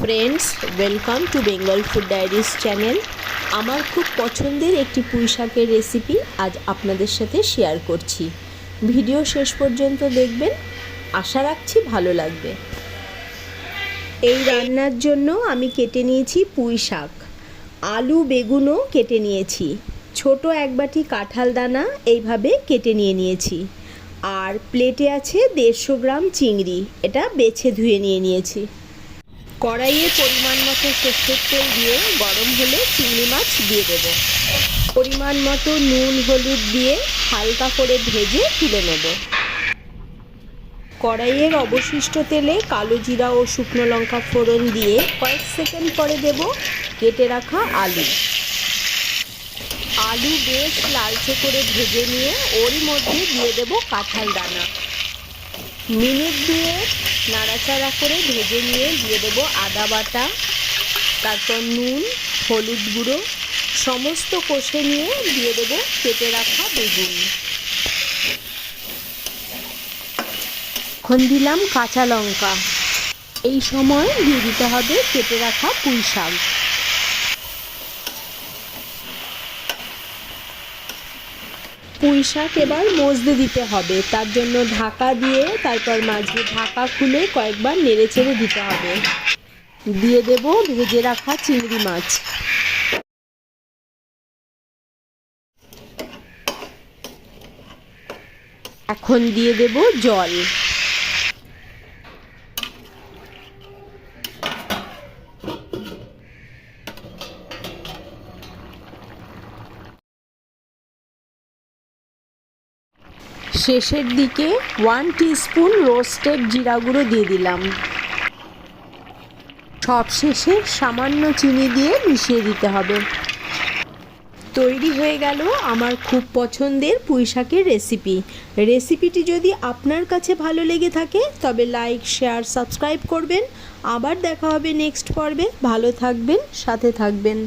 Friends, welcome to Bengal food diaries channel. আমার খুব পছন্দের একটি পুঁই শাকের রেসিপি আজ আপনাদের সাথে শেয়ার করছি। ভিডিও শেষ পর্যন্ত দেখবেন, আশা রাখছি ভালো লাগবে। এই রান্নার জন্য আমি কেটে নিয়েছি পুঁই শাক, আলু বেগুনও কেটে নিয়েছি, ছোট এক বাটি কাঁঠাল দানা এইভাবে কেটে নিয়েছি, আর প্লেটে আছে 150 গ্রাম চিংড়ি, এটা বেছে ধুয়ে নিয়েছি। কড়াইয়ে পরিমাণ মতো সর্ষের তেল দিয়ে গরম হলে চিংড়ি মাছ দিয়ে দেব। পরিমাণ মতো নুন হলুদ দিয়ে হালকা করে ভেজে তুলে নেব। কড়াইয়ের অবশিষ্ট তেলে কালো জিরা ও শুকনো লঙ্কা ফোড়ন দিয়ে কয়েক সেকেন্ড পরে দেব কেটে রাখা আলু। আলু বেশ লালচে করে ভেজে নিয়ে ওর মধ্যে দিয়ে দেব কাঁঠাল দানা। মিনিট দুয়েক নাড়াচাড়া করে ভেজে নিয়ে দিয়ে দেবো আদা বাটা, তারপর নুন হলুদ গুঁড়ো সমস্ত কষে নিয়ে দিয়ে দেবো কেটে রাখা বেগুন। এখন দিলাম কাঁচা লঙ্কা। এই সময় দিয়ে দিতে হবে কেটে রাখা পুঁই শাক। পুঁই শাক এবার মজতে দিতে হবে, তার জন্য ঢাকা দিয়ে তারপর মাঝে ঢাকা খুলে কয়েকবার নেড়ে চেড়ে দিতে হবে। দিয়ে দেব ভেজে রাখা চিংড়ি মাছ। এখন দিয়ে দেব জল। শেষের দিকে 1 টিস্পুন রোস্টেড জিরা গুঁড়ো দিয়ে দিলাম। সবশেষে সামান্য চিনি দিয়ে মিশিয়ে দিতে হবে। তৈরি হয়ে গেল আমার খুব পছন্দের পুঁই শাকের রেসিপিটি যদি আপনার কাছে ভালো লেগে থাকে তবে লাইক শেয়ার সাবস্ক্রাইব করবেন। আবার দেখা হবে নেক্সট পর্বে। ভালো থাকবেন, সাথে থাকবেন।